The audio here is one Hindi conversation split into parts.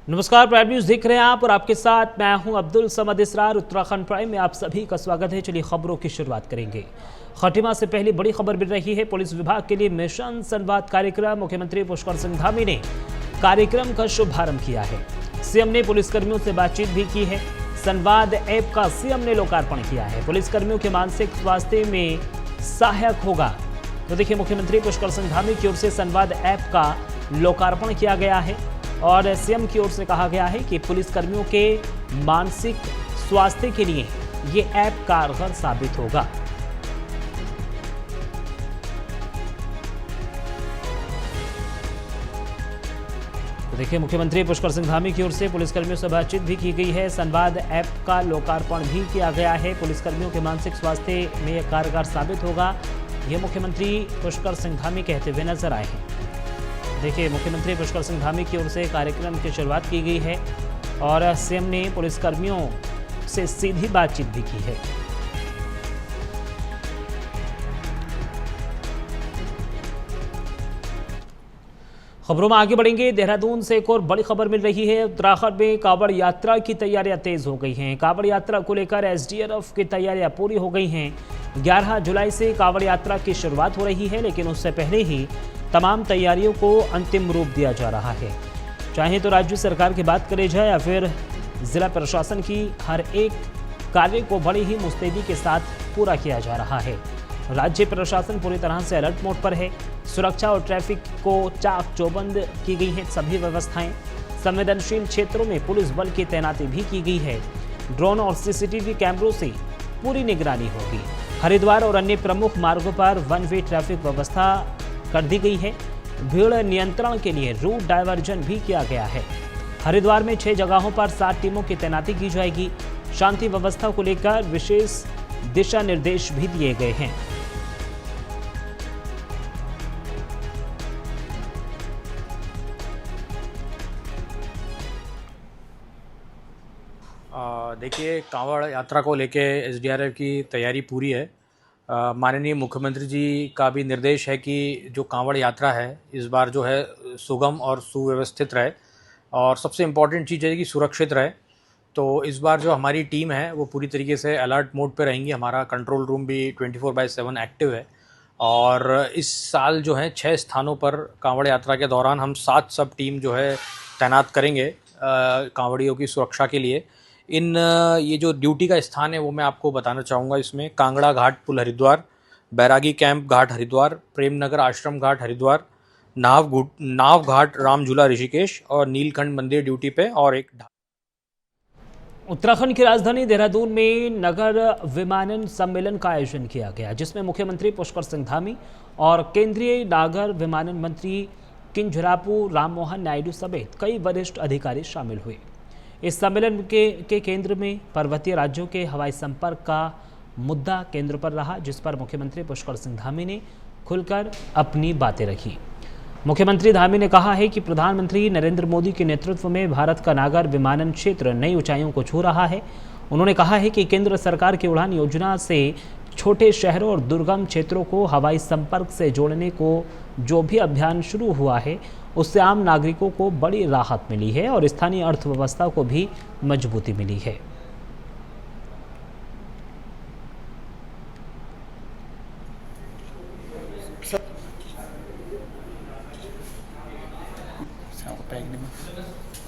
नमस्कार, प्राइम न्यूज देख रहे हैं आप और आपके साथ मैं हूं अब्दुल समद इसरार। उत्तराखंड प्राइम में आप सभी का स्वागत है। चलिए खबरों की शुरुआत करेंगे। खटीमा से पहली बड़ी खबर मिल रही है। पुलिस विभाग के लिए मिशन संवाद कार्यक्रम, मुख्यमंत्री पुष्कर सिंह धामी ने कार्यक्रम का शुभारंभ किया है। सीएम ने पुलिसकर्मियों से बातचीत भी की है। संवाद ऐप का सीएम ने लोकार्पण किया है। पुलिसकर्मियों के मानसिक स्वास्थ्य में सहायक होगा। तो देखिए, मुख्यमंत्री पुष्कर सिंह धामी की ओर से संवाद ऐप का लोकार्पण किया गया है और सीएम की ओर से कहा गया है कि पुलिसकर्मियों के मानसिक स्वास्थ्य के लिए ये ऐप कारगर साबित होगा। तो देखिए, मुख्यमंत्री पुष्कर सिंह धामी की ओर से पुलिसकर्मियों से बातचीत भी की गई है। संवाद ऐप का लोकार्पण भी किया गया है। पुलिसकर्मियों के मानसिक स्वास्थ्य में यह कारगर साबित होगा, ये मुख्यमंत्री पुष्कर सिंह धामी कहते हुए नजर आए हैं। देखिए, मुख्यमंत्री पुष्कर सिंह धामी की ओर से कार्यक्रम की शुरुआत की गई है और सीएम ने पुलिसकर्मियों से सीधी बातचीत भी की है। खबरों में आगे बढ़ेंगे। देहरादून से एक और बड़ी खबर मिल रही है। उत्तराखंड में कांवड़ यात्रा की तैयारियां तेज हो गई हैं। कांवड़ यात्रा को लेकर एसडीआरएफ की तैयारियां पूरी हो गई हैं। 11 जुलाई से कांवड़ यात्रा की शुरुआत हो रही है, लेकिन उससे पहले ही तमाम तैयारियों को अंतिम रूप दिया जा रहा है। चाहे तो राज्य सरकार की बात करी जाए या फिर जिला प्रशासन की, हर एक कार्य को बड़ी ही मुस्तैदी के साथ पूरा किया जा रहा है। राज्य प्रशासन पूरी तरह से अलर्ट मोड पर है। सुरक्षा और ट्रैफिक को चाक चौबंद की गई हैं सभी व्यवस्थाएं। संवेदनशील क्षेत्रों में पुलिस बल की तैनाती भी की गई है। ड्रोन और सीसीटीवी कैमरों से पूरी निगरानी होगी। हरिद्वार और अन्य प्रमुख मार्गों पर वन वे ट्रैफिक व्यवस्था कर दी गई है। भीड़ नियंत्रण के लिए रूट डायवर्जन भी किया गया है। हरिद्वार में 6 जगहों पर 7 टीमों की तैनाती की जाएगी। शांति व्यवस्था को लेकर विशेष दिशा निर्देश भी दिए गए हैं। देखिए, कांवड़ यात्रा को लेके एसडीआरएफ की तैयारी पूरी है। माननीय मुख्यमंत्री जी का भी निर्देश है कि जो कांवड़ यात्रा है इस बार जो है सुगम और सुव्यवस्थित रहे और सबसे इम्पॉर्टेंट चीज़ है कि सुरक्षित रहे। तो इस बार जो हमारी टीम है वो पूरी तरीके से अलर्ट मोड पे रहेंगी। हमारा कंट्रोल रूम भी 24/7 एक्टिव है और इस साल जो है 6 स्थानों पर कांवड़ यात्रा के दौरान हम 7 सब टीम जो है तैनात करेंगे कांवड़ियों की सुरक्षा के लिए। ये जो ड्यूटी का स्थान है वो मैं आपको बताना चाहूँगा। इसमें कांगड़ा घाट पुल हरिद्वार, बैरागी कैंप घाट हरिद्वार, प्रेमनगर आश्रम घाट हरिद्वार, नाव घाट राम झूला ऋषिकेश और नीलकंठ मंदिर ड्यूटी पे और एक। उत्तराखंड की राजधानी देहरादून में नगर विमानन सम्मेलन का आयोजन किया गया, जिसमें मुख्यमंत्री पुष्कर सिंह धामी और केंद्रीय नागर विमानन मंत्री किंजरापू राममोहन नायडू समेत कई वरिष्ठ अधिकारी शामिल हुए। इस सम्मेलन के केंद्र में पर्वतीय राज्यों के हवाई संपर्क का मुद्दा केंद्र पर रहा, जिस पर मुख्यमंत्री पुष्कर सिंह धामी ने खुलकर अपनी बातें रखी। मुख्यमंत्री धामी ने कहा है कि प्रधानमंत्री नरेंद्र मोदी के नेतृत्व में भारत का नागर विमानन क्षेत्र नई ऊंचाइयों को छू रहा है। उन्होंने कहा है कि केंद्र सरकार की उड़ान योजना से छोटे शहरों और दुर्गम क्षेत्रों को हवाई संपर्क से जोड़ने को जो भी अभियान शुरू हुआ है उससे आम नागरिकों को बड़ी राहत मिली है और स्थानीय अर्थव्यवस्था को भी मजबूती मिली है।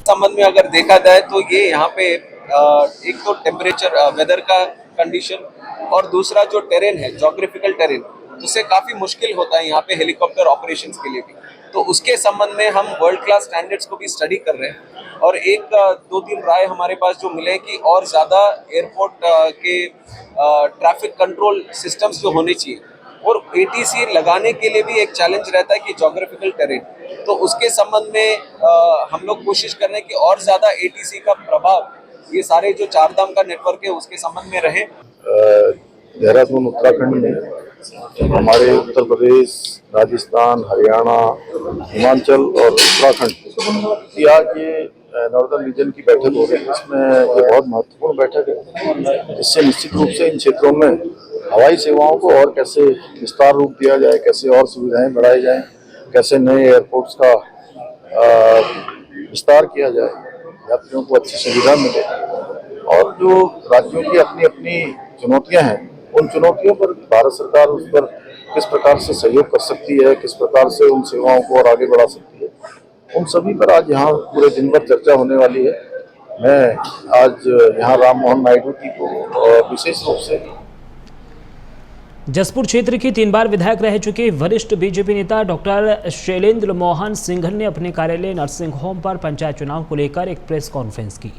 संबंध में अगर देखा जाए तो ये यहाँ पे एक तो टेम्परेचर वेदर का कंडीशन और दूसरा जो टेरेन है, ज्योग्राफिकल टेरेन, उससे काफी मुश्किल होता है यहाँ पे हेलीकॉप्टर ऑपरेशंस के लिए भी। तो उसके संबंध में हम वर्ल्ड क्लास स्टैंडर्ड्स को भी स्टडी कर रहे हैं और एक 2-3 राय हमारे पास जो मिले कि और ज़्यादा एयरपोर्ट के ट्रैफिक कंट्रोल सिस्टम्स जो होने चाहिए और एटीसी लगाने के लिए भी एक चैलेंज रहता है कि ज्योग्राफिकल टेरेन। तो उसके संबंध में हम लोग कोशिश कर रहे हैं कि और ज़्यादा एटीसी का प्रभाव ये सारे जो चारधाम का नेटवर्क है उसके संबंध में रहे। देहरादून उत्तराखंड में हमारे उत्तर प्रदेश, राजस्थान, हरियाणा, हिमाचल और उत्तराखंड या ये नॉर्दर्न रीजन की बैठक हो रही है। इसमें ये बहुत महत्वपूर्ण बैठक है। इससे निश्चित रूप से इन क्षेत्रों में हवाई सेवाओं को और कैसे विस्तार रूप दिया जाए, कैसे और सुविधाएं बढ़ाई जाएं, कैसे नए एयरपोर्ट्स का विस्तार किया जाए यात्रियों को अच्छी सुविधा मिले। और जो राज्यों की अपनी अपनी चुनौतियां हैं, उन चुनौतियों पर भारत सरकार उस पर किस प्रकार से सहयोग कर सकती है, किस प्रकार से उन सेवाओं को और आगे बढ़ा सकती है, उन सभी पर आज यहाँ पूरे दिन भर चर्चा होने वाली है। मैं आज यहाँ राम मोहन नायडू जी को विशेष रूप से जसपुर क्षेत्र की 3 बार विधायक रह चुके वरिष्ठ बीजेपी नेता डॉक्टर शैलेंद्र मोहन सिंघल ने अपने कार्यालय नर्सिंग होम पर पंचायत चुनाव को लेकर एक प्रेस कॉन्फ्रेंस की,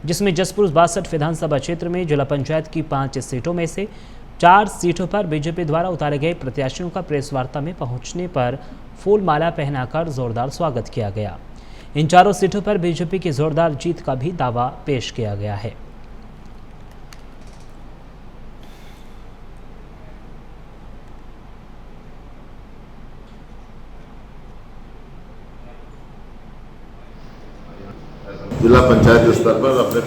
जिसमें जसपुर 62 विधानसभा क्षेत्र में जिला पंचायत की 5 सीटों में से 4 सीटों पर बीजेपी द्वारा उतारे गए प्रत्याशियों का प्रेस वार्ता में पहुंचने पर फूल माला पहनाकर जोरदार स्वागत किया गया। इन 4 सीटों पर बीजेपी की जोरदार जीत का भी दावा पेश किया गया है। जिला पंचायत स्तर पर अपने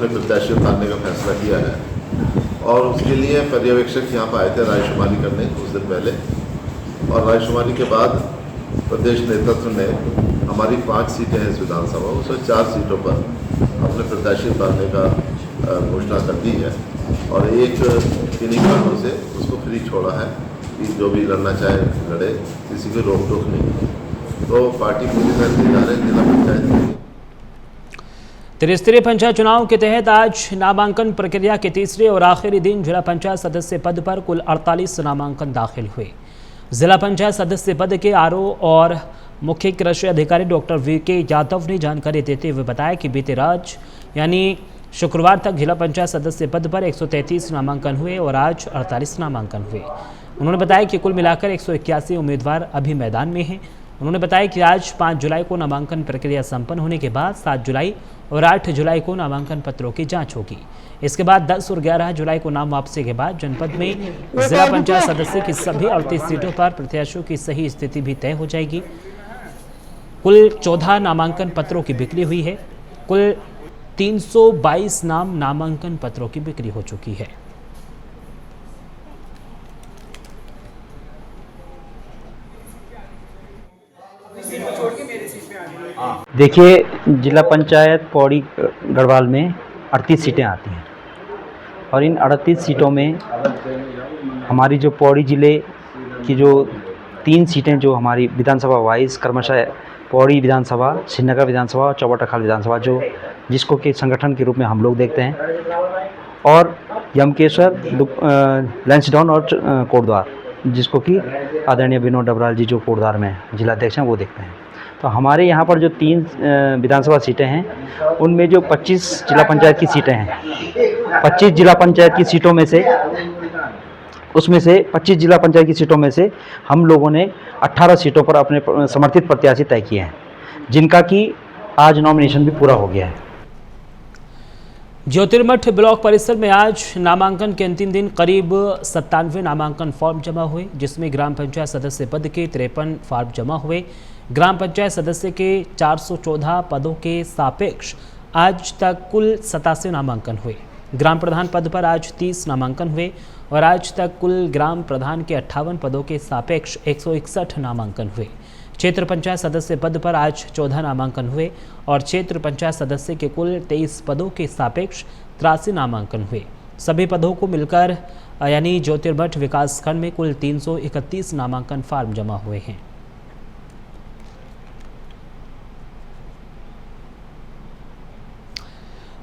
प्रत्याशी उतारने का फैसला किया है और उसके लिए पर्यवेक्षक यहाँ पर आए थे रायशुमारी करने कुछ दिन पहले, और रायशुमारी के बाद प्रदेश नेतृत्व ने हमारी 5 सीटें हैं इस विधानसभा, उसमें 4 सीटों पर अपने प्रत्याशी उतारने का घोषणा कर दी है और एक किन्हीं कारणों से उसको फ्री छोड़ा है कि जो भी लड़ना चाहे लड़े, किसी की रोक टोक नहीं। तो पार्टी पूरी तरह से जा रहे हैं जिला पंचायत की। त्रिस्तरीय पंचायत चुनाव के तहत आज नामांकन प्रक्रिया के तीसरे और आखिरी दिन जिला पंचायत सदस्य पद पर कुल 48 नामांकन दाखिल हुए। जिला पंचायत सदस्य पद के आरओ और मुख्य कृषि अधिकारी डॉक्टर वीके यादव ने जानकारी देते हुए बताया कि बीते रात यानी शुक्रवार तक जिला पंचायत सदस्य पद पर 133 नामांकन हुए और आज 48 नामांकन हुए। उन्होंने बताया कि कुल मिलाकर 181 उम्मीदवार अभी मैदान में हैं। उन्होंने बताया कि आज 5 जुलाई को नामांकन प्रक्रिया संपन्न होने के बाद 7 जुलाई और 8 जुलाई को नामांकन पत्रों की जांच होगी। इसके बाद 10 और 11 जुलाई को नाम वापसी के बाद जनपद में जिला पंचायत सदस्य की सभी 38 सीटों पर प्रत्याशियों की सही स्थिति भी तय हो जाएगी। कुल 14 नामांकन पत्रों की बिक्री हुई है। कुल 322 नामांकन पत्रों की बिक्री हो चुकी है। देखिए, जिला पंचायत पौड़ी गढ़वाल में 38 सीटें आती हैं और इन 38 सीटों में हमारी जो पौड़ी ज़िले की जो 3 सीटें जो हमारी विधानसभा वाइज क्रमशः पौड़ी विधानसभा, श्रीनगर विधानसभा और चौबटखाल विधानसभा जो जिसको कि संगठन के रूप में हम लोग देखते हैं, और यमकेश्वर, लैंसडाउन और कोटद्वार जिसको कि आदरणीय विनोद डबराल जी जो कोटद्वार में जिलाध्यक्ष हैं वो देखते हैं। तो हमारे यहाँ पर जो 3 विधानसभा सीटें हैं उनमें जो 25 जिला पंचायत की सीटें हैं, 25 जिला पंचायत की सीटों में से उसमें से 25 जिला पंचायत की सीटों में से हम लोगों ने 18 सीटों पर अपने समर्थित प्रत्याशी तय किए हैं, जिनका कि आज नॉमिनेशन भी पूरा हो गया है। ज्योतिर्मठ ब्लॉक परिसर में आज नामांकन के अंतिम दिन करीब 97 नामांकन फॉर्म जमा हुए, जिसमें ग्राम पंचायत सदस्य पद के 53 फॉर्म जमा हुए। ग्राम पंचायत सदस्य के 414 पदों के सापेक्ष आज तक कुल 87 नामांकन हुए। ग्राम प्रधान पद पर आज 30 नामांकन हुए और आज तक कुल ग्राम प्रधान के 58 पदों के सापेक्ष 161 नामांकन हुए। क्षेत्र पंचायत सदस्य पद पर आज 14 नामांकन हुए और क्षेत्र पंचायत सदस्य के कुल 23 पदों के सापेक्ष 83 नामांकन हुए। सभी पदों को मिलकर यानी ज्योतिर्मठ विकासखंड में कुल 331 नामांकन फॉर्म जमा हुए हैं।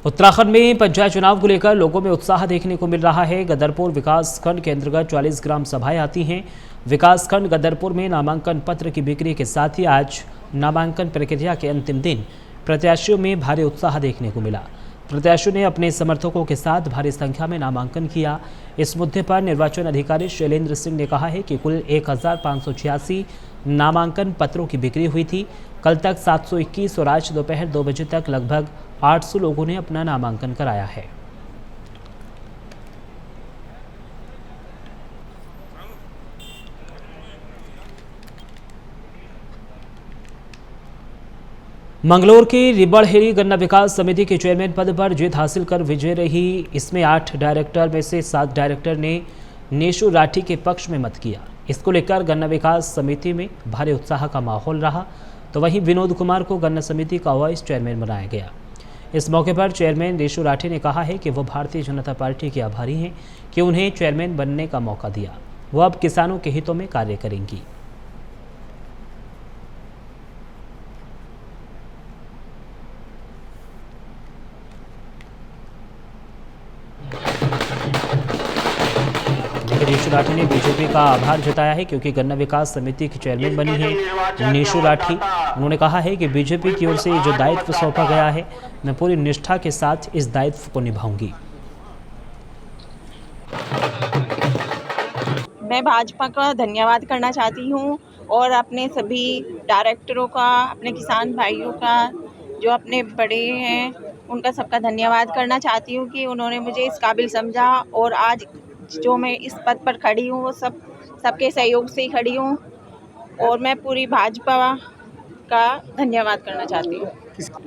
उत्तराखंड में पंचायत चुनाव को लेकर लोगों में उत्साह देखने को मिल रहा है। गदरपुर विकासखंड के अंतर्गत 44 ग्राम सभाएं आती हैं। विकासखंड गदरपुर में नामांकन पत्र की बिक्री के साथ ही आज नामांकन प्रक्रिया के अंतिम दिन प्रत्याशियों में भारी उत्साह देखने को मिला। प्रत्याशियों ने अपने समर्थकों के साथ भारी संख्या में नामांकन किया। इस मुद्दे पर निर्वाचन अधिकारी शैलेंद्र सिंह ने कहा है कि कुल 1586 नामांकन पत्रों की बिक्री हुई थी। कल तक 721 और आज दोपहर 2 बजे तक लगभग 800 लोगों ने अपना नामांकन कराया है। मंगलौर की रिबड़हेरी गन्ना विकास समिति के चेयरमैन पद पर जीत हासिल कर विजय रही। इसमें 8 डायरेक्टर में से 7 डायरेक्टर ने नेशु राठी के पक्ष में मत किया। इसको लेकर गन्ना विकास समिति में भारी उत्साह का माहौल रहा। तो वहीं विनोद कुमार को गन्ना समिति का वाइस चेयरमैन बनाया गया। इस मौके पर चेयरमैन देशु राठी ने कहा है कि वो भारतीय जनता पार्टी के आभारी हैं कि उन्हें चेयरमैन बनने का मौका दिया। वो अब किसानों के हितों में कार्य करेंगी। देशु राठी ने बीजेपी का आभार जताया है क्योंकि गन्ना विकास समिति की चेयरमैन बनी है नीशू राठी। उन्होंने कहा है कि बीजेपी की ओर से जो दायित्व सौंपा गया है, मैं पूरी निष्ठा के साथ इस दायित्व को निभाऊंगी। मैं भाजपा का धन्यवाद करना चाहती हूं और अपने सभी डायरेक्टरों का, अपने किसान भाइयों का, जो अपने बड़े हैं, उनका सबका धन्यवाद करना चाहती हूं कि उन्होंने मुझे इस काबिल समझा और आज जो मैं इस पद पर खड़ी हूँ वो सबके सहयोग से ही खड़ी हूँ और मैं पूरी भाजपा का धन्यवाद करना चाहती हूँ।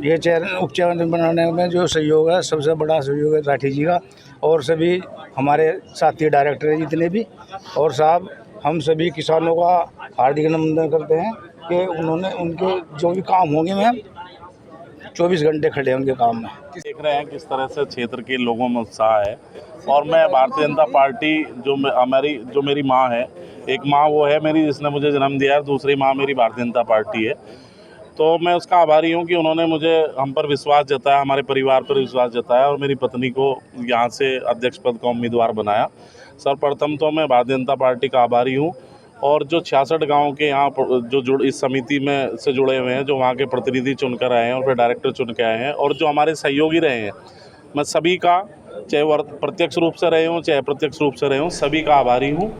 ये उप चेयरमैन बनाने में जो सहयोग है, सबसे बड़ा सहयोग है राठी जी का और सभी हमारे साथी डायरेक्टर हैं जितने भी, और साहब हम सभी किसानों का हार्दिक अभिनंदन करते हैं कि उन्होंने उनके जो भी काम होंगे मैम 24 घंटे खड़े हैं उनके काम में। देख रहे हैं किस तरह से क्षेत्र के लोगों में उत्साह है और मैं भारतीय जनता पार्टी जो मेरी माँ है, एक माँ वो है मेरी जिसने मुझे जन्म दिया है, दूसरी माँ मेरी भारतीय जनता पार्टी है। तो मैं उसका आभारी हूँ कि उन्होंने मुझे हम पर विश्वास जताया, हमारे परिवार पर विश्वास जताया और मेरी पत्नी को यहाँ से अध्यक्ष पद का उम्मीदवार बनाया। सर्वप्रथम तो मैं भारतीय जनता पार्टी का आभारी हूँ और जो 66 गाँव के यहाँ जो इस समिति में से जुड़े हुए हैं, जो वहाँ के प्रतिनिधि चुनकर आए हैं और फिर डायरेक्टर चुन के आए हैं और जो हमारे सहयोगी रहे हैं, मैं सभी का, चाहे वो प्रत्यक्ष रूप से रहे हों चाहे अप्रत्यक्ष रूप से रहे हों, सभी का आभारी हूँ।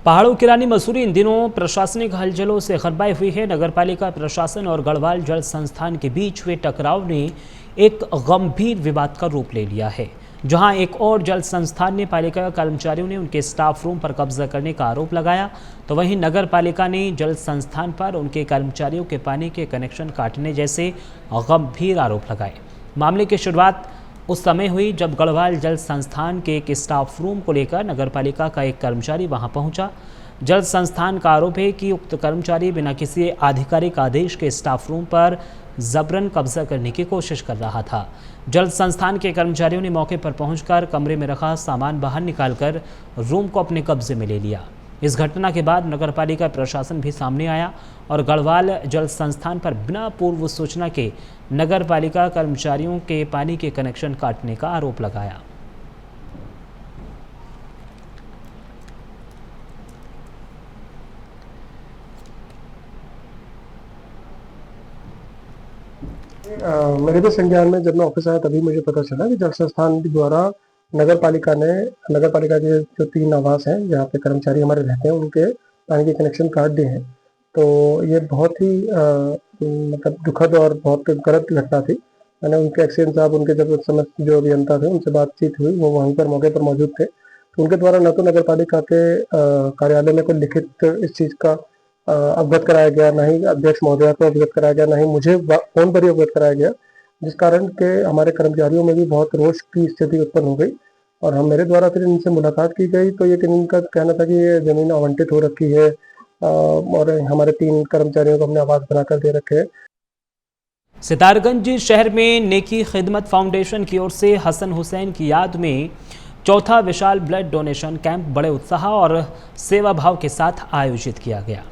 पहाड़ों की रानी मसूरी इन दिनों प्रशासनिक हलचलों से खरबाई हुई है। नगरपालिका प्रशासन और गढ़वाल जल संस्थान के बीच हुए टकराव ने एक गंभीर विवाद का रूप ले लिया है, जहां एक और जल संस्थान ने पालिका कर्मचारियों ने उनके स्टाफ रूम पर कब्जा करने का आरोप लगाया, तो वहीं नगर पालिका ने जल संस्थान पर उनके कर्मचारियों के पानी के कनेक्शन काटने जैसे गंभीर आरोप लगाए। मामले की शुरुआत उस समय हुई जब गढ़वाल जल संस्थान के एक स्टाफ रूम को लेकर नगरपालिका का एक कर्मचारी वहां पहुंचा। जल संस्थान का आरोप है कि उक्त कर्मचारी बिना किसी आधिकारिक आदेश के स्टाफ रूम पर जबरन कब्जा करने की कोशिश कर रहा था। जल संस्थान के कर्मचारियों ने मौके पर पहुंचकर कमरे में रखा सामान बाहर निकालकर रूम को अपने कब्जे में ले लिया। इस घटना के बाद नगरपालिका प्रशासन भी सामने आया और गढ़वाल जल संस्थान पर बिना पूर्व सूचना के नगरपालिका कर्मचारियों के पानी के कनेक्शन काटने का आरोप लगाया। मेरे भी संज्ञान में जब मैं ऑफिस आया तभी मुझे पता चला कि जल संस्थान द्वारा नगर पालिका के जो 3 आवास हैं जहाँ पे कर्मचारी हमारे रहते हैं उनके पानी के कनेक्शन काट दिए हैं। तो ये बहुत ही मतलब दुखद और बहुत गलत घटना थी। मैंने उनके एक्सीडेंट साहब, उनके जब समय जो अभियंता थे उनसे बातचीत हुई, वो वहीं पर मौके पर मौजूद थे। तो उनके द्वारा न तो नगर पालिका के कार्यालय में कोई लिखित इस चीज़ का अवगत कराया गया, ना ही अध्यक्ष महोदया को अवगत कराया गया, ना ही मुझे फोन पर ही अवगत कराया गया, जिस कारण के हमारे कर्मचारियों में भी बहुत रोष की स्थिति उत्पन्न हो गई। और मेरे द्वारा फिर इनसे मुलाकात की गई तो ये इनका कहना था कि ये जमीन आवंटित हो रखी है और हमारे 3 कर्मचारियों को हमने आवास बनाकर दे रखे हैं। सितारगंज शहर में नेकी खिदमत फाउंडेशन की ओर से हसन हुसैन की याद में चौथा विशाल ब्लड डोनेशन कैंप बड़े उत्साह और सेवा भाव के साथ आयोजित किया गया।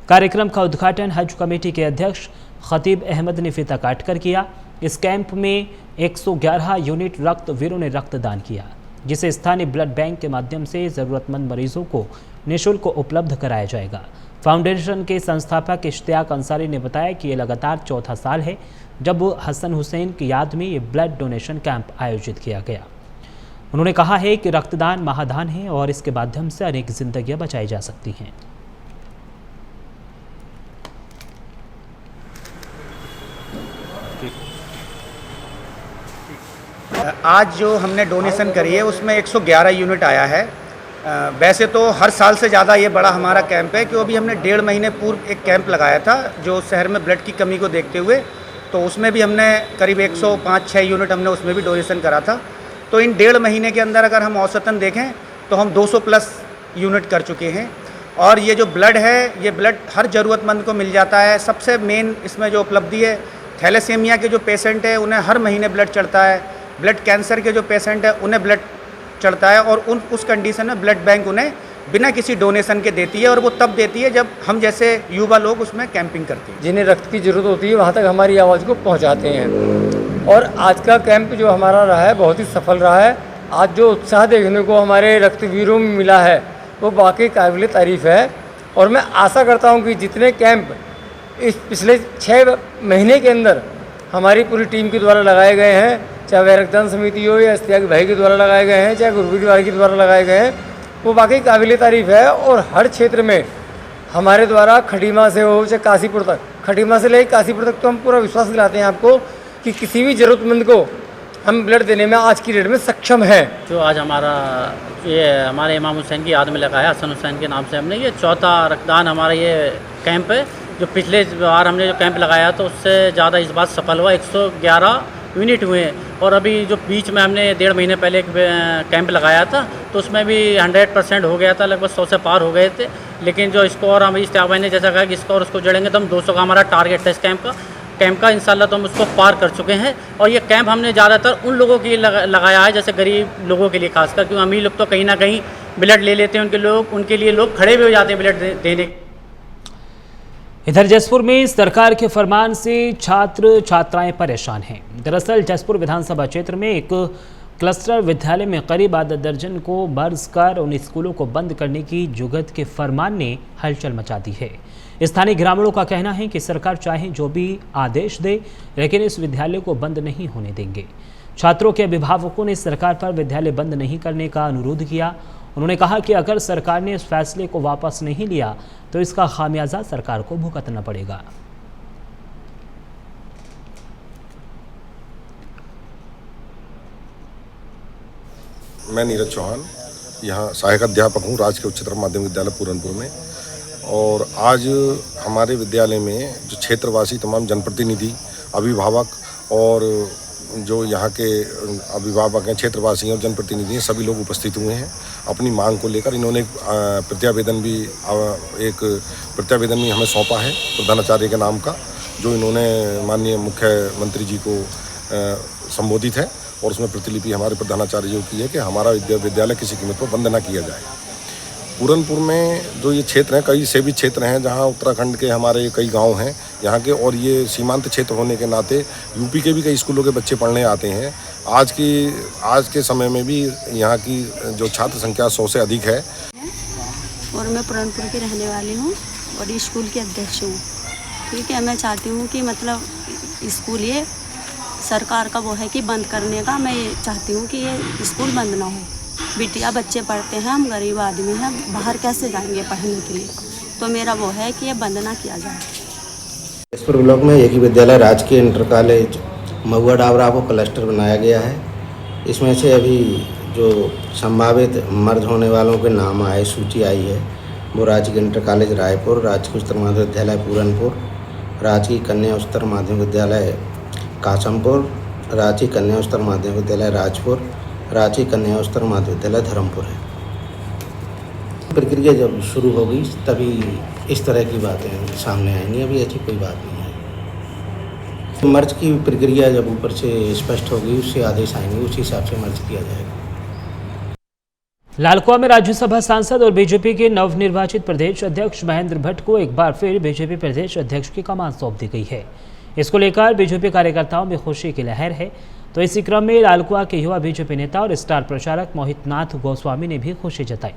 कार्यक्रम का उद्घाटन हज कमेटी के अध्यक्ष खतीब अहमद ने फीता काटकर किया। इस कैंप में 111 यूनिट रक्तवीरों ने रक्तदान किया, जिसे स्थानीय ब्लड बैंक के माध्यम से ज़रूरतमंद मरीजों को निःशुल्क उपलब्ध कराया जाएगा। फाउंडेशन के संस्थापक इश्तियाक अंसारी ने बताया कि ये लगातार चौथा साल है जब हसन हुसैन की याद में ये ब्लड डोनेशन कैंप आयोजित किया गया। उन्होंने कहा है कि रक्तदान महादान है और इसके माध्यम से अनेक जिंदगियां बचाई जा सकती हैं। आज जो हमने डोनेशन करी है उसमें 111 यूनिट आया है। वैसे तो हर साल से ज़्यादा ये बड़ा हमारा कैंप है, क्योंकि अभी हमने 1.5 महीने पूर्व एक कैंप लगाया था जो शहर में ब्लड की कमी को देखते हुए, तो उसमें भी हमने करीब 105-6 यूनिट हमने उसमें भी डोनेशन करा था। तो इन 1.5 महीने के अंदर अगर हम औसतन देखें तो हम 200+ यूनिट कर चुके हैं। और ये जो ब्लड है, ये ब्लड हर ज़रूरतमंद को मिल जाता है। सबसे मेन इसमें जो उपलब्धि है, थैलेसीमिया के जो पेशेंट है उन्हें हर महीने ब्लड चढ़ता है। ब्लड कैंसर के जो पेशेंट है उन्हें ब्लड चढ़ता है, और उस कंडीशन में ब्लड बैंक उन्हें बिना किसी डोनेशन के देती है, और वो तब देती है जब हम जैसे युवा लोग उसमें कैंपिंग करते हैं। जिन्हें रक्त की ज़रूरत होती है वहाँ तक हमारी आवाज़ को पहुँचाते हैं। और आज का कैंप जो हमारा रहा है बहुत ही सफल रहा है। आज जो उत्साह देखने को हमारे रक्तवीरों में मिला है वो वाकई काबिल तारीफ़ है। और मैं आशा करता हूँ कि जितने कैंप इस पिछले 6 महीने के अंदर हमारी पूरी टीम के द्वारा लगाए गए हैं, चाहे वह रक्तदान समिति हो या इस्तियाक भाई के द्वारा लगाए गए हैं, चाहे गुरबीर भाई के द्वारा लगाए गए हैं, वो वाकई काबिल तारीफ़ है। और हर क्षेत्र में हमारे द्वारा खटीमा से हो चाहे काशीपुर तक, खटीमा से लेकर काशीपुर तक, तो हम पूरा विश्वास दिलाते हैं आपको कि किसी भी ज़रूरतमंद को हम ब्लड देने में आज की डेट में सक्षम हैं। जो आज हमारे इमाम हुसैन की याद में लगाया, हसन हुसैन के नाम से हमने ये चौथा रक्तदान हमारा ये कैंप है। जो पिछले बार हमने जो कैंप लगाया तो उससे ज़्यादा इस बार सफल हुआ। 111 यूनिट हुए हैं। और अभी जो बीच में हमने 1.5 महीने पहले एक कैंप लगाया था तो उसमें भी 100% हो गया था, लगभग 100 से पार हो गए थे। लेकिन जो स्कोर हम इस्तियाक भाई ने जैसा कहा कि स्कोर उसको जोड़ेंगे तो हम 200 का हमारा टारगेट था इस कैंप का इंशाल्लाह तो हम उसको पार कर चुके हैं। और ये कैंप हमने ज़्यादातर उन लोगों के लिए लगाया है, जैसे गरीब लोगों के लिए खासकर, क्योंकि अमीर लोग तो कहीं ना कहीं ब्लड ले लेते हैं, उनके लिए लोग खड़े भी हो जाते हैं ब्लड देने। इधर जसपुर में सरकार के फरमान से छात्र छात्राएं परेशान हैं। दरअसल जसपुर विधानसभा क्षेत्र में एक क्लस्टर विद्यालय में करीब आधा दर्जन को बर्ज कर उन स्कूलों को बंद करने की जुगत के फरमान ने हलचल मचा दी है। स्थानीय ग्रामीणों का कहना है कि सरकार चाहे जो भी आदेश दे, लेकिन इस विद्यालय को बंद नहीं होने देंगे। छात्रों के अभिभावकों ने सरकार पर विद्यालय बंद नहीं करने का अनुरोध किया। उन्होंने कहा कि अगर सरकार ने इस फैसले को वापस नहीं लिया तो इसका खामियाजा सरकार को भुगतना पड़ेगा। मैं नीरज चौहान, यहाँ सहायक अध्यापक हूँ राजकीय उच्चतर माध्यमिक विद्यालय पूरनपुर में। और आज हमारे विद्यालय में जो क्षेत्रवासी तमाम जनप्रतिनिधि, अभिभावक और जो यहाँ के अभिभावक हैं, क्षेत्रवासी हैं और जनप्रतिनिधि हैं, सभी लोग उपस्थित हुए हैं। अपनी मांग को लेकर इन्होंने एक प्रत्यावेदन भी हमें सौंपा है प्रधानाचार्य के नाम का, जो इन्होंने माननीय मुख्यमंत्री जी को संबोधित है। और उसमें प्रतिलिपि हमारे प्रधानाचार्य जी की है कि हमारा विद्यालय किसी कीमत पर बंद न किया जाए। पूरनपुर में जो ये क्षेत्र हैं, कई से भी क्षेत्र हैं जहाँ उत्तराखंड के हमारे कई गांव हैं यहाँ के, और ये सीमांत क्षेत्र होने के नाते यूपी के भी कई स्कूलों के बच्चे पढ़ने आते हैं। आज के समय में भी यहाँ की जो छात्र संख्या 100 से अधिक है। और मैं पूरनपुर की रहने वाली हूँ और स्कूल की अध्यक्ष हूँ। ठीक है, मैं चाहती हूँ कि मतलब स्कूल ये सरकार का वो है कि बंद करने का, मैं ये चाहती हूँ कि ये स्कूल बंद ना हो। बिटिया बच्चे पढ़ते हैं, हम गरीब आदमी हैं, बाहर कैसे जाएंगे पढ़ने के लिए, तो मेरा वो है कि ये बंद ना किया जाए। जसपुर ब्लॉक में एक ही विद्यालय राजकीय इंटर कॉलेज महुआ डाबरा को क्लस्टर बनाया गया है। इसमें से अभी जो संभावित मर्ज होने वालों के नाम आए, सूची आई है, वो राजकीय इंटर कॉलेज रायपुर, राजकीय उच्चतर माध्यमिक विद्यालय पूरनपुर, राजकीय कन्या उच्चतर माध्यमिक विद्यालय कासमपुर, रांची कन्या उच्चतर माध्यमिक विद्यालय राजपुर, रांची कन्या उच्चतर माध्यमिक विद्यालय धर्मपुर है। प्रक्रिया जब शुरू होगी तभी इस तरह की बातें सामने आएंगी, अभी ऐसी कोई बात नहीं है। मर्ज की प्रक्रिया जब ऊपर से स्पष्ट होगी, उससे आदेश आएंगे, उस हिसाब से मर्ज किया जाएगा। लालकुआ में राज्यसभा सांसद और बीजेपी के नवनिर्वाचित प्रदेश अध्यक्ष महेंद्र भट्ट को एक बार फिर बीजेपी प्रदेश अध्यक्ष की कमान सौंप दी गई है। इसको लेकर बीजेपी कार्यकर्ताओं में खुशी की लहर है। तो इसी क्रम में लालकुआ के युवा बीजेपी नेता और स्टार प्रचारक मोहित नाथ गोस्वामी ने भी खुशी जताई।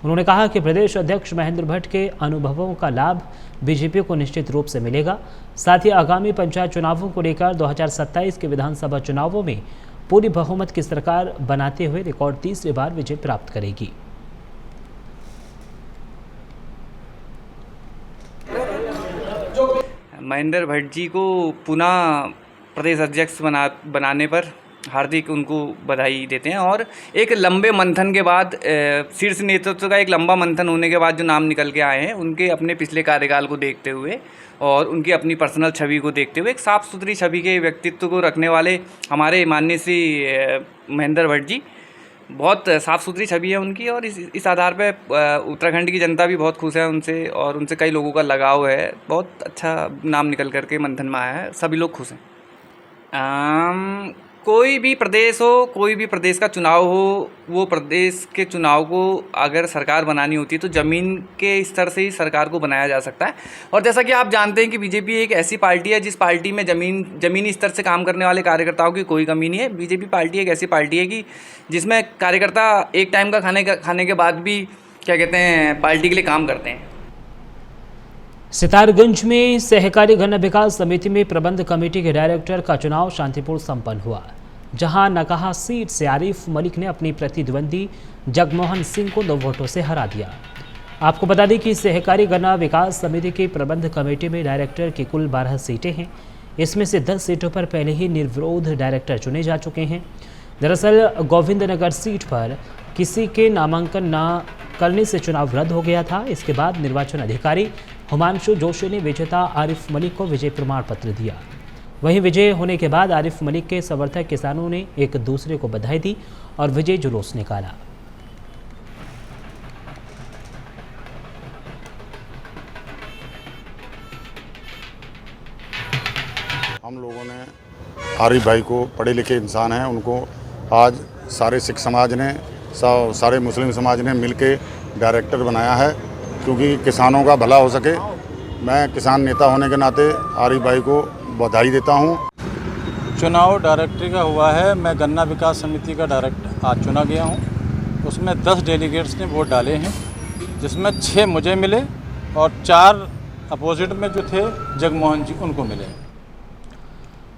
उन्होंने कहा कि प्रदेश अध्यक्ष महेंद्र भट्ट के अनुभवों का लाभ बीजेपी को निश्चित रूप से मिलेगा। साथ ही आगामी पंचायत चुनावों को लेकर 2027 के विधानसभा चुनावों में पूरी बहुमत की सरकार बनाते हुए रिकॉर्ड तीसरी बार विजय प्राप्त करेगी। महेंद्र भट्ट जी को पुनः प्रदेश अध्यक्ष बनाने पर हार्दिक उनको बधाई देते हैं। और एक लंबे मंथन के बाद, शीर्ष नेतृत्व का एक लंबा मंथन होने के बाद जो नाम निकल के आए हैं, उनके अपने पिछले कार्यकाल को देखते हुए और उनकी अपनी पर्सनल छवि को देखते हुए, एक साफ़ सुथरी छवि के व्यक्तित्व को रखने वाले हमारे माननीय श्री महेंद्र भट्ट जी बहुत साफ़ सुथरी छवि है उनकी, और इस आधार पे उत्तराखंड की जनता भी बहुत खुश है उनसे, और उनसे कई लोगों का लगाव है। बहुत अच्छा नाम निकल करके मंथन में आया है, सभी लोग खुश हैं। कोई भी प्रदेश हो, कोई भी प्रदेश का चुनाव हो, वो प्रदेश के चुनाव को अगर सरकार बनानी होती है तो ज़मीन के स्तर से ही सरकार को बनाया जा सकता है। और जैसा कि आप जानते हैं कि बीजेपी एक ऐसी पार्टी है जिस पार्टी में ज़मीनी स्तर से काम करने वाले कार्यकर्ताओं की कोई कमी नहीं है। बीजेपी पार्टी एक ऐसी पार्टी है कि जिसमें कार्यकर्ता एक टाइम का खाने के बाद भी क्या कहते हैं, पार्टी के लिए काम करते हैं। सितारगंज में सहकारी गन्ना विकास समिति में प्रबंध कमेटी के डायरेक्टर का चुनाव शांतिपूर्ण संपन्न हुआ, जहां नकाहा सीट से आरिफ मलिक ने अपनी प्रतिद्वंदी जगमोहन सिंह को 2 वोटों से हरा दिया। आपको बता दें कि सहकारी गन्ना विकास समिति की प्रबंध कमेटी में डायरेक्टर की कुल 12 सीटें हैं। इसमें से 10 सीटों पर पहले ही निर्विरोध डायरेक्टर चुने जा चुके हैं। दरअसल गोविंदनगर सीट पर किसी के नामांकन न करने से चुनाव रद्द हो गया था। इसके बाद निर्वाचन अधिकारी हुमांशु जोशी ने विजेता आरिफ मलिक को विजय प्रमाण पत्र दिया। वहीं विजय होने के बाद आरिफ मलिक के समर्थक किसानों ने एक दूसरे को बधाई दी और विजय जुलूस निकाला। हम लोगों ने आरिफ भाई को, पढ़े लिखे इंसान हैं, उनको आज सारे सिख समाज ने, सारे मुस्लिम समाज ने मिलके डायरेक्टर बनाया है, क्योंकि किसानों का भला हो सके। मैं किसान नेता होने के नाते आरिफ भाई को बधाई देता हूं। चुनाव डायरेक्टर का हुआ है। मैं गन्ना विकास समिति का डायरेक्टर आज चुना गया हूं। उसमें 10 डेलीगेट्स ने वोट डाले हैं, जिसमें 6 मुझे मिले और 4 अपोजिट में जो थे जगमोहन जी उनको मिले।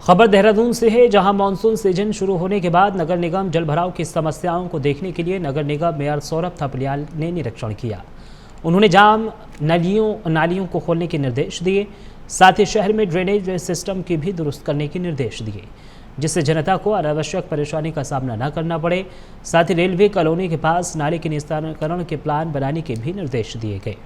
खबर देहरादून से है, जहां मानसून सीजन शुरू होने के बाद नगर निगम जलभराव की समस्याओं को देखने के लिए नगर निगम मेयर सौरभ थपलियाल ने निरीक्षण किया। उन्होंने जाम नालियों को खोलने के निर्देश दिए। साथ ही शहर में ड्रेनेज सिस्टम की भी दुरुस्त करने के निर्देश दिए, जिससे जनता को अनावश्यक परेशानी का सामना न करना पड़े। साथ ही रेलवे कॉलोनी के पास नाले के निस्तारीकरण के प्लान बनाने के भी निर्देश दिए गए।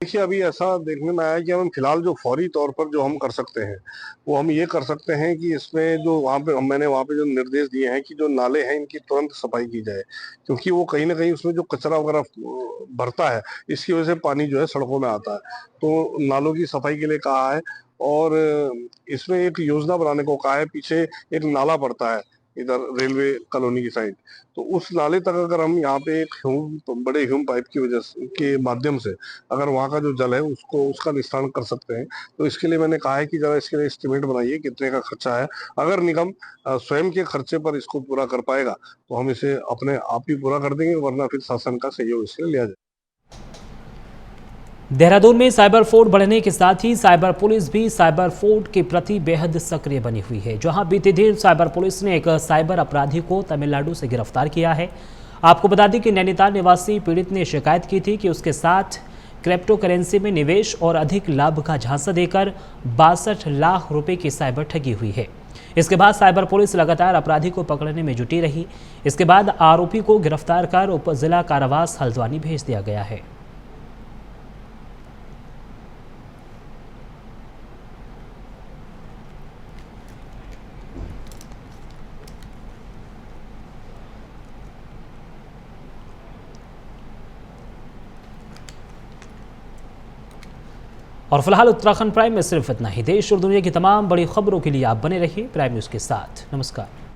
देखिए, अभी ऐसा देखने में आया कि हम फिलहाल जो फौरी तौर पर जो हम कर सकते हैं वो हम ये कर सकते हैं कि इसमें जो मैंने वहाँ पे जो निर्देश दिए हैं कि जो नाले हैं इनकी तुरंत सफाई की जाए, क्योंकि वो कहीं ना कहीं उसमें जो कचरा वगैरह भरता है, इसकी वजह से पानी जो है सड़कों में आता है। तो नालों की सफाई के लिए कहा है, और इसमें एक योजना बनाने को कहा है। पीछे एक नाला पड़ता है इधर रेलवे कॉलोनी की साइड, तो उस नाले तक अगर हम यहाँ पे एक बड़े ह्यूम पाइप की वजह के माध्यम से अगर वहाँ का जो जल है उसका निस्तारण कर सकते हैं, तो इसके लिए मैंने कहा है कि जरा इसके लिए एस्टिमेट बनाइए कितने का खर्चा है। अगर निगम स्वयं के खर्चे पर इसको पूरा कर पाएगा तो हम इसे अपने आप ही पूरा कर देंगे, वरना फिर शासन का सहयोग इसके लिए लिया जाए। देहरादून में साइबर फ्रॉड बढ़ने के साथ ही साइबर पुलिस भी साइबर फ्रॉड के प्रति बेहद सक्रिय बनी हुई है, जहां बीते दिन साइबर पुलिस ने एक साइबर अपराधी को तमिलनाडु से गिरफ्तार किया है। आपको बता दें कि नैनीताल निवासी पीड़ित ने शिकायत की थी कि उसके साथ क्रिप्टो करेंसी में निवेश और अधिक लाभ का झांसा देकर 62 लाख रुपए की साइबर ठगी हुई है। इसके बाद साइबर पुलिस लगातार अपराधी को पकड़ने में जुटी रही। इसके बाद आरोपी को गिरफ्तार कर उप जिला कारावास हल्द्वानी भेज दिया गया है। और फिलहाल उत्तराखंड प्राइम में सिर्फ इतना ही। देश और दुनिया की तमाम बड़ी खबरों के लिए आप बने रहिए प्राइम न्यूज़ के साथ। नमस्कार।